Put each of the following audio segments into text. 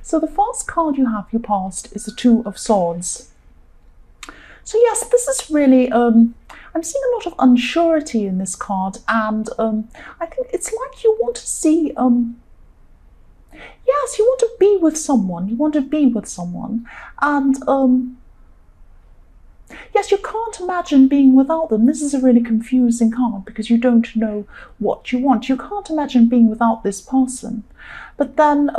So the first card you have, your past, is the Two of Swords. So yes, this is really, I'm seeing a lot of unsurety in this card, and I think it's like you want to see, yes, you want to be with someone, and yes, you can't imagine being without them. This is a really confusing card because you don't know what you want. You can't imagine being without this person. But then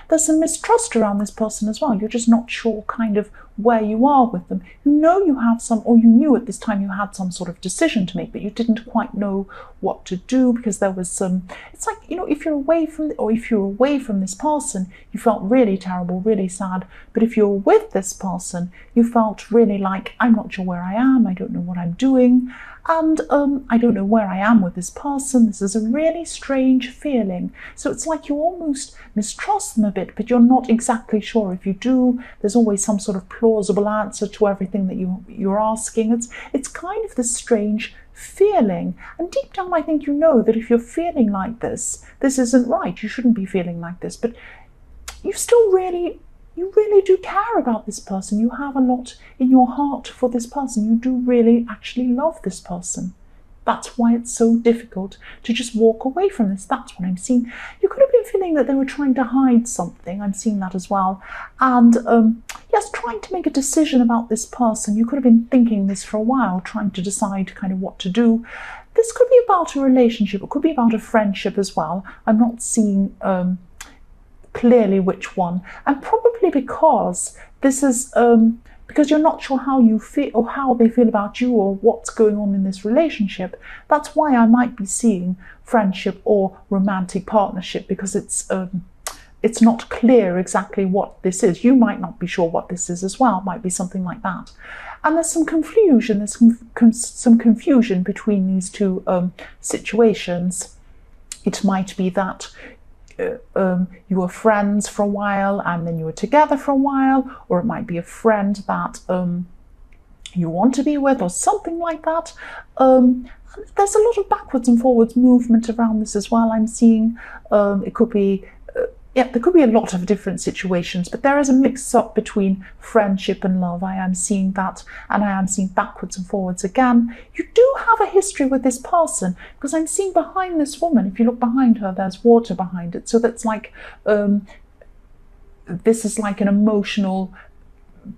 there's some mistrust around this person as well. You're just not sure kind of where you are with them. You know you have some, or you knew at this time you had some sort of decision to make, but you didn't quite know what to do because there was some, it's like, you know, if you're away from this person, you felt really terrible, really sad. But if you're with this person, you felt really like, I'm not sure where I am, I don't know what I'm doing, and I don't know where I am with this person. This is a really strange feeling. So it's like you almost mistrust them a bit, but you're not exactly sure. If you do, there's always some sort of plausible answer to everything that you're asking. It's kind of this strange feeling. And deep down, I think you know that if you're feeling like this isn't right. You shouldn't be feeling like this. But you still really do care about this person. You have a lot in your heart for this person. You do really actually love this person. That's why it's so difficult to just walk away from this. That's what I'm seeing. You could have been feeling that they were trying to hide something. I'm seeing that as well. And yes, trying to make a decision about this person. You could have been thinking this for a while, trying to decide kind of what to do. This could be about a relationship. It could be about a friendship as well. I'm not seeing clearly which one, and probably because this is because you're not sure how you feel or how they feel about you or what's going on in this relationship. That's why I might be seeing friendship or romantic partnership, because it's not clear exactly what this is. You might not be sure what this is as well. It might be something like that. And there's some confusion. There's some confusion between these two situations. It might be that you were friends for a while and then you were together for a while, or it might be a friend that you want to be with or something like that. There's a lot of backwards and forwards movement around this as well. I'm seeing it could be there could be a lot of different situations, but there is a mix-up between friendship and love. I am seeing that, and I am seeing backwards and forwards again. You do have a history with this person, because I'm seeing behind this woman, if you look behind her, there's water behind it. So that's like, this is like an emotional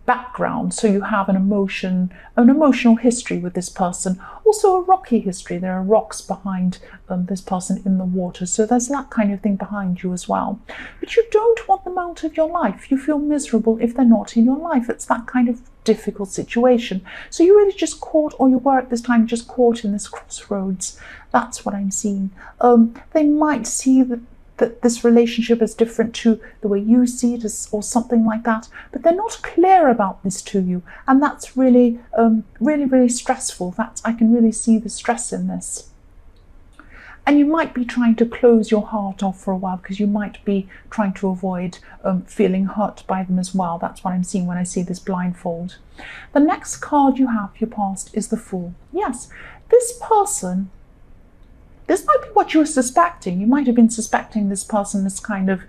background. So you have an emotional history with this person. Also a rocky history. There are rocks behind this person in the water. So there's that kind of thing behind you as well. But you don't want them out of your life. You feel miserable if they're not in your life. It's that kind of difficult situation. So you're really just caught, or you were at this time just caught in this crossroads. That's what I'm seeing. They might see that this relationship is different to the way you see it, or something like that, but they're not clear about this to you, and that's really really stressful. I can really see the stress in this. And you might be trying to close your heart off for a while, because you might be trying to avoid feeling hurt by them as well. That's what I'm seeing when I see this blindfold. The next card you have, your past, is the Fool. Yes, this person, this might be what you were suspecting. You might have been suspecting this person as kind of,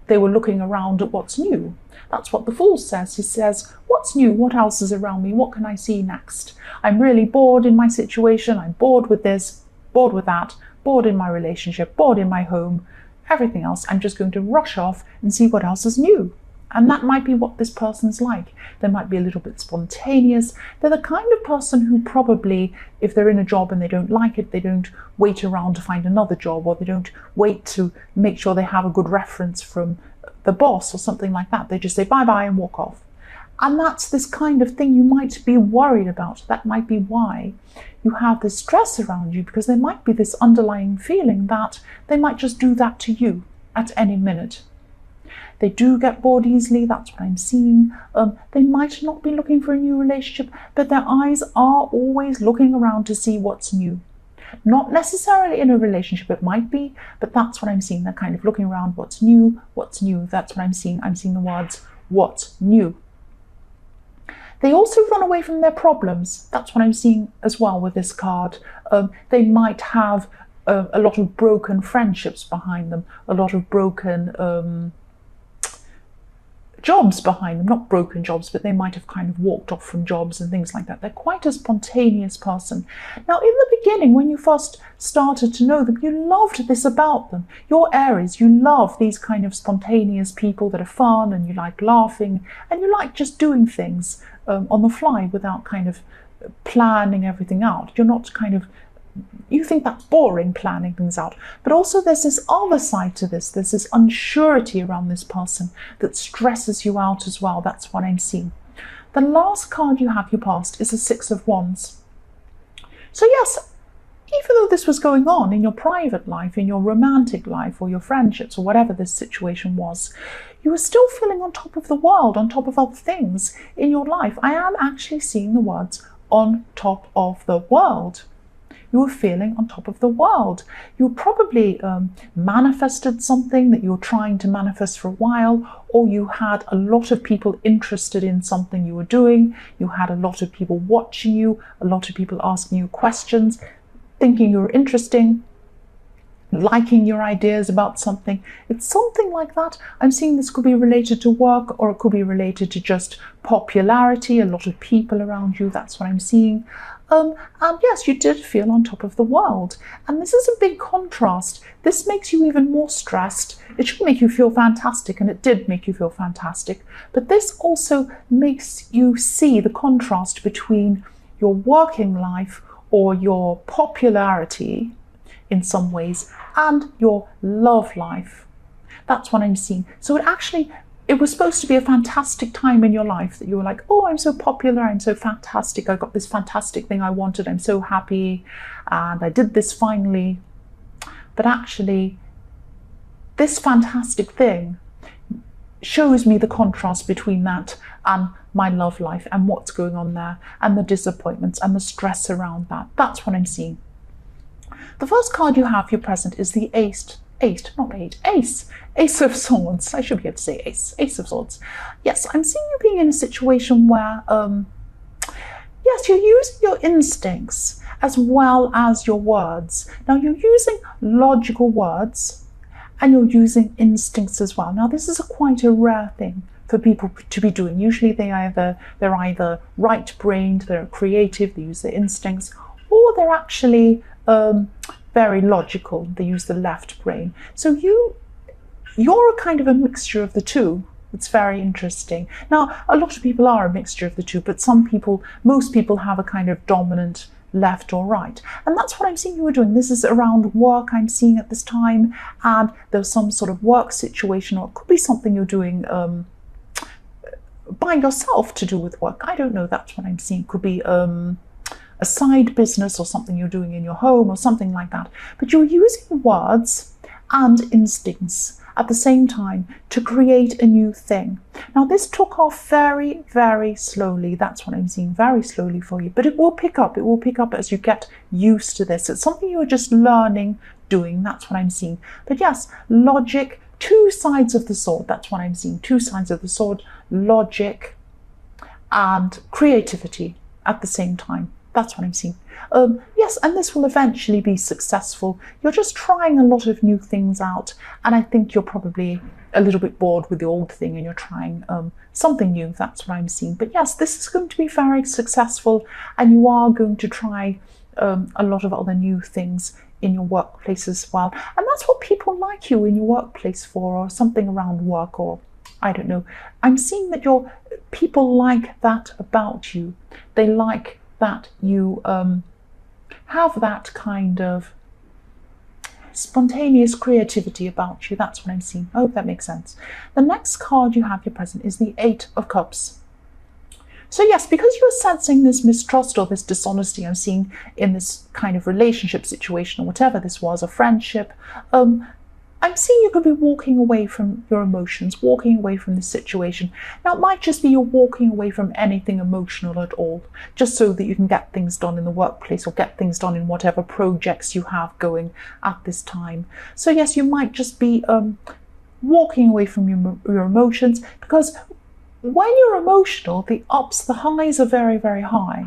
they were looking around at what's new. That's what the Fool says. He says, what's new? What else is around me? What can I see next? I'm really bored in my situation. I'm bored with this, bored with that, bored in my relationship, bored in my home, everything else. I'm just going to rush off and see what else is new. And that might be what this person's like. They might be a little bit spontaneous. They're the kind of person who probably, if they're in a job and they don't like it, they don't wait around to find another job, or they don't wait to make sure they have a good reference from the boss or something like that. They just say bye-bye and walk off. And that's this kind of thing you might be worried about. That might be why you have this stress around you, because there might be this underlying feeling that they might just do that to you at any minute. They do get bored easily, that's what I'm seeing. They might not be looking for a new relationship, but their eyes are always looking around to see what's new. Not necessarily in a relationship, it might be, but that's what I'm seeing. They're kind of looking around, what's new, what's new. That's what I'm seeing. I'm seeing the words, what's new. They also run away from their problems. That's what I'm seeing as well with this card. They might have a lot of broken friendships behind them, a lot of broken jobs behind them, not broken jobs, but they might have kind of walked off from jobs and things like that. They're quite a spontaneous person. Now, in the beginning, when you first started to know them, you loved this about them. You're Aries, you love these kind of spontaneous people that are fun, and you like laughing, and you like just doing things on the fly without kind of planning everything out. You're not kind of, you think that's boring, planning things out. But also there's this other side to this. There's this unsurety around this person that stresses you out as well. That's what I'm seeing. The last card you have, your past, is the Six of Wands. So yes, even though this was going on in your private life, in your romantic life, or your friendships, or whatever this situation was, you were still feeling on top of the world, on top of other things in your life. I am actually seeing the words on top of the world. You were feeling on top of the world. You probably manifested something that you were trying to manifest for a while, or you had a lot of people interested in something you were doing. You had a lot of people watching you, a lot of people asking you questions, thinking you were interesting, liking your ideas about something. It's something like that. I'm seeing this could be related to work, or it could be related to just popularity, a lot of people around you. That's what I'm seeing. And yes, you did feel on top of the world. And this is a big contrast. This makes you even more stressed. It should make you feel fantastic, and it did make you feel fantastic. But this also makes you see the contrast between your working life, or your popularity in some ways, and your love life. That's what I'm seeing. So it was supposed to be a fantastic time in your life, that you were like, oh, I'm so popular, I'm so fantastic, I got this fantastic thing I wanted, I'm so happy, and I did this finally. But actually, this fantastic thing shows me the contrast between that and my love life, and what's going on there, and the disappointments and the stress around that. That's what I'm seeing. The first card you have, your present, is the Ace of Swords. I should be able to say Ace of Swords. Yes, I'm seeing you being in a situation where, yes, you're using your instincts as well as your words. Now, you're using logical words, and you're using instincts as well. Now, this is quite a rare thing for people to be doing. Usually they're either right-brained, they're creative, they use their instincts, or they're actually very logical, they use the left brain. So you're a kind of a mixture of the two. It's very interesting. Now, a lot of people are a mixture of the two, but most people have a kind of dominant left or right. And that's what I'm seeing you were doing. This is around work I'm seeing at this time, and there's some sort of work situation, or it could be something you're doing by yourself to do with work. I don't know, that's what I'm seeing. It could be a side business, or something you're doing in your home, or something like that. But you're using words and instincts at the same time to create a new thing. Now, this took off very, very slowly. That's what I'm seeing, very slowly for you. But it will pick up. It will pick up as you get used to this. It's something you're just learning, doing. That's what I'm seeing. But yes, logic, two sides of the sword. That's what I'm seeing. Two sides of the sword, logic and creativity at the same time. That's what I'm seeing. Yes, and this will eventually be successful. You're just trying a lot of new things out, and I think you're probably a little bit bored with the old thing, and you're trying something new. That's what I'm seeing. But yes, this is going to be very successful, and you are going to try a lot of other new things in your workplace as well. And that's what people like you in your workplace for, or something around work, or I don't know. I'm seeing that people like that about you. They like that you have that kind of spontaneous creativity about you. That's what I'm seeing. I hope that makes sense. The next card you have, your present, is the Eight of Cups. So yes, because you're sensing this mistrust or this dishonesty I'm seeing in this kind of relationship situation, or whatever this was, a friendship, I'm seeing you could be walking away from your emotions, walking away from this situation. Now, it might just be you're walking away from anything emotional at all, just so that you can get things done in the workplace, or get things done in whatever projects you have going at this time. So yes, you might just be walking away from your emotions, because when you're emotional, the ups, the highs are very, very high,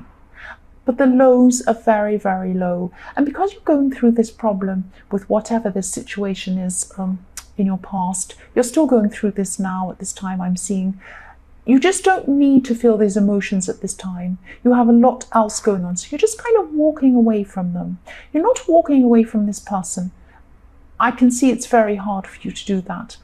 but the lows are very, very low. And because you're going through this problem with whatever this situation is, in your past. You're still going through this now at this time I'm seeing. You just don't need to feel these emotions at this time. You have a lot else going on. So you're just kind of walking away from them. You're not walking away from this person. I can see it's very hard for you to do that.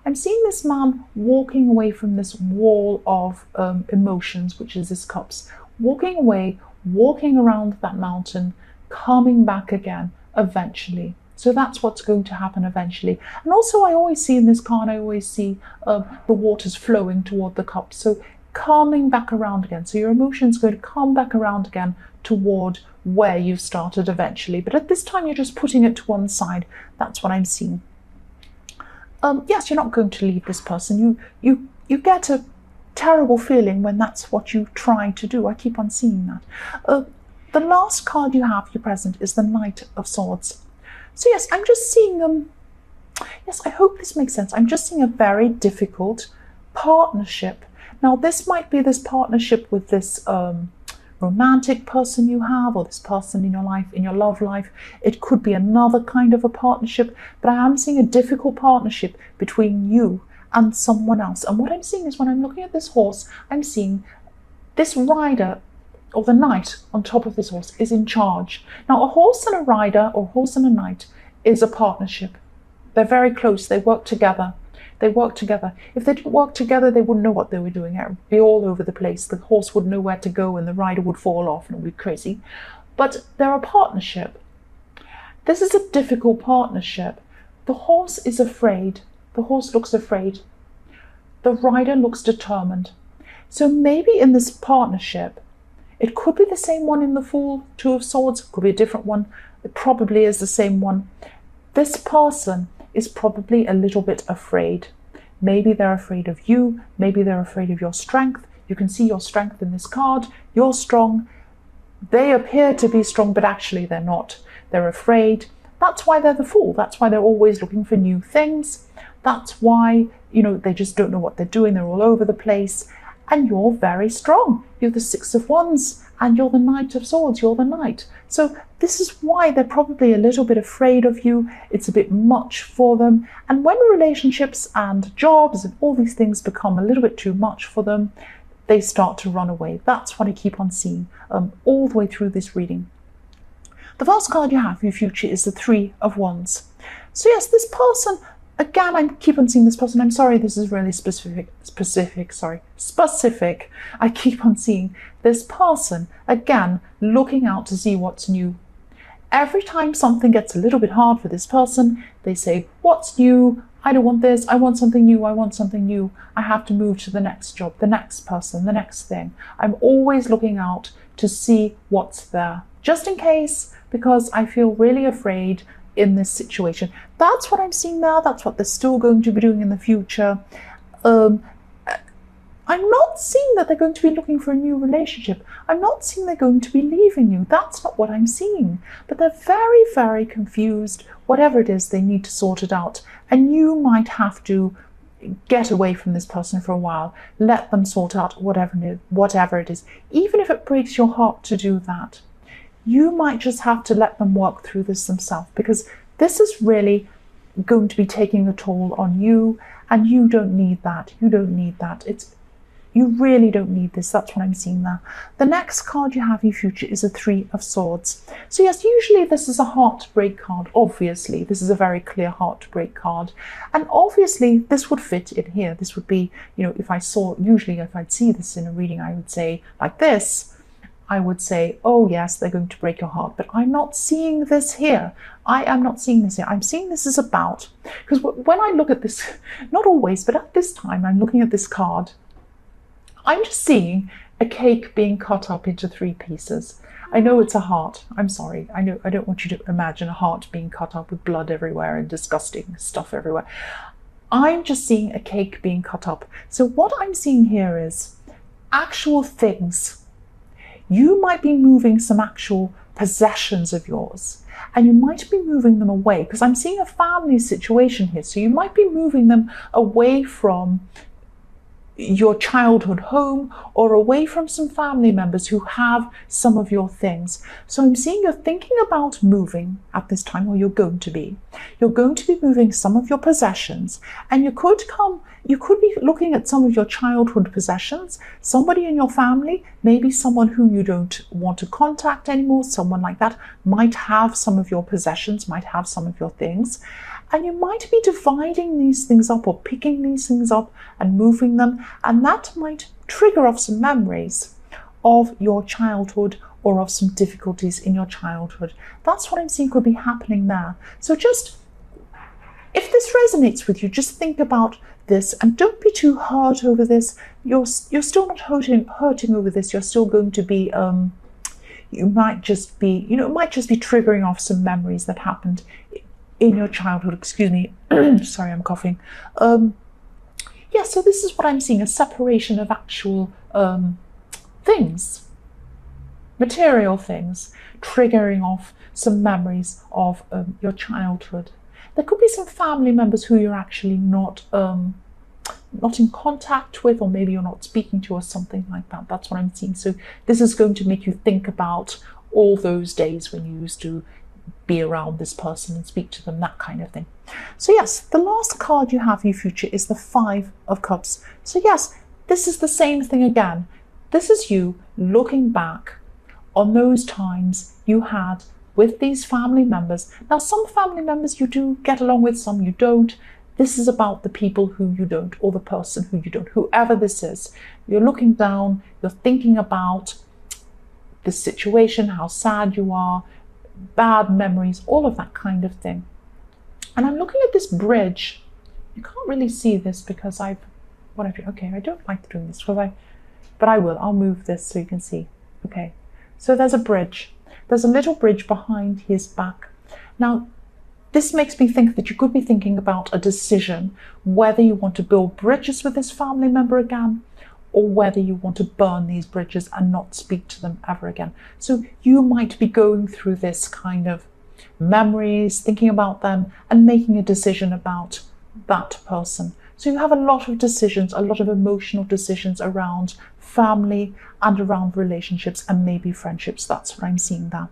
I'm seeing this man walking away from this wall of emotions, which is his cups. Walking away, walking around that mountain, coming back again eventually. So that's what's going to happen eventually. And also I always see in this card, I always see the waters flowing toward the cup. So coming back around again. So your emotions going to come back around again toward where you started eventually. But at this time, you're just putting it to one side. That's what I'm seeing. Yes, you're not going to leave this person. You get a terrible feeling when that's what you try to do. I keep on seeing that. The last card you have, your present, is the Knight of Swords. So yes, I'm just seeing, yes, I hope this makes sense. I'm just seeing a very difficult partnership. Now, this might be this partnership with this romantic person you have, or this person in your life, in your love life. It could be another kind of a partnership, but I am seeing a difficult partnership between you and someone else. And what I'm seeing is when I'm looking at this horse, I'm seeing this rider, or the knight on top of this horse, is in charge. Now, a horse and a rider, or a horse and a knight, is a partnership. They're very close. They work together. They work together. If they didn't work together, they wouldn't know what they were doing. It would be all over the place. The horse wouldn't know where to go, and the rider would fall off, and it would be crazy. But they're a partnership. This is a difficult partnership. The horse is afraid. The horse looks afraid. The rider looks determined. So maybe in this partnership, it could be the same one in the Fool, Two of Swords, it could be a different one. It probably is the same one. This person is probably a little bit afraid. Maybe they're afraid of you. Maybe they're afraid of your strength. You can see your strength in this card. You're strong. They appear to be strong, but actually they're not. They're afraid. That's why they're the Fool. That's why they're always looking for new things. That's why, they just don't know what they're doing. They're all over the place. And you're very strong. You're the Six of Wands, and you're the Knight of Swords. You're the Knight. So this is why they're probably a little bit afraid of you. It's a bit much for them. And when relationships and jobs and all these things become a little bit too much for them, they start to run away. That's what I keep on seeing all the way through this reading. The first card you have for your future is the Three of Wands. So yes, this person, again, I keep on seeing this person. I'm sorry, this is really specific. I keep on seeing this person, again, looking out to see what's new. Every time something gets a little bit hard for this person, they say, what's new? I don't want this. I want something new. I want something new. I have to move to the next job, the next person, the next thing. I'm always looking out to see what's there, just in case, because I feel really afraid in this situation. That's what I'm seeing now. That's what they're still going to be doing in the future. I'm not seeing that they're going to be looking for a new relationship. I'm not seeing they're going to be leaving you. That's not what I'm seeing. But they're very, very confused. Whatever it is, they need to sort it out. And you might have to get away from this person for a while. Let them sort out whatever it is. Even if it breaks your heart to do that, you might just have to let them work through this themselves, because this is really going to be taking a toll on you, and you don't need that. You don't need that. You really don't need this. That's what I'm seeing there. The next card you have in your future is a Three of Swords. So yes, usually this is a heartbreak card. Obviously, this is a very clear heartbreak card. And obviously, this would fit in here. This would be, if I'd see this in a reading, I would say like this. I would say, oh yes, they're going to break your heart. But I'm not seeing this here. I am not seeing this here. I'm seeing this is about, because when I look at this, not always, but at this time, I'm looking at this card, I'm just seeing a cake being cut up into 3 pieces. I know it's a heart. I'm sorry. I don't want you to imagine a heart being cut up with blood everywhere and disgusting stuff everywhere. I'm just seeing a cake being cut up. So what I'm seeing here is actual things. You might be moving some actual possessions of yours, and you might be moving them away, because I'm seeing a family situation here. So you might be moving them away from your childhood home or away from some family members who have some of your things. So I'm seeing you're thinking about moving at this time, or you're going to be. You're going to be moving some of your possessions, and you could be looking at some of your childhood possessions. Somebody in your family, maybe someone who you don't want to contact anymore, someone like that might have some of your possessions, might have some of your things. And you might be dividing these things up or picking these things up and moving them. And that might trigger off some memories of your childhood or of some difficulties in your childhood. That's what I'm seeing could be happening there. So just, if this resonates with you, just think about this and don't be too hurt over this. You're still not hurting over this. You're still going to be, you might just be, it might just be triggering off some memories that happened in your childhood. Excuse me. Sorry, I'm coughing. Yeah, so this is what I'm seeing, a separation of actual things, material things, triggering off some memories of your childhood. There could be some family members who you're actually not in contact with, or maybe you're not speaking to, or something like that. That's what I'm seeing. So this is going to make you think about all those days when you used to be around this person and speak to them, that kind of thing. So yes, the last card you have in your future is the 5 of Cups. So yes, this is the same thing again. This is you looking back on those times you had with these family members. Now, some family members you do get along with, some you don't. This is about the people who you don't, or the person who you don't, whoever this is. You're looking down, you're thinking about the situation, how sad you are, bad memories, all of that kind of thing. And I'm looking at this bridge. You can't really see this because okay, I don't like doing this, but I will. I'll move this so you can see. Okay, so there's a bridge. There's a little bridge behind his back. Now, this makes me think that you could be thinking about a decision, whether you want to build bridges with this family member again, or whether you want to burn these bridges and not speak to them ever again. So you might be going through this kind of memories, thinking about them, and making a decision about that person. So you have a lot of decisions, a lot of emotional decisions around family and around relationships and maybe friendships. That's what I'm seeing there.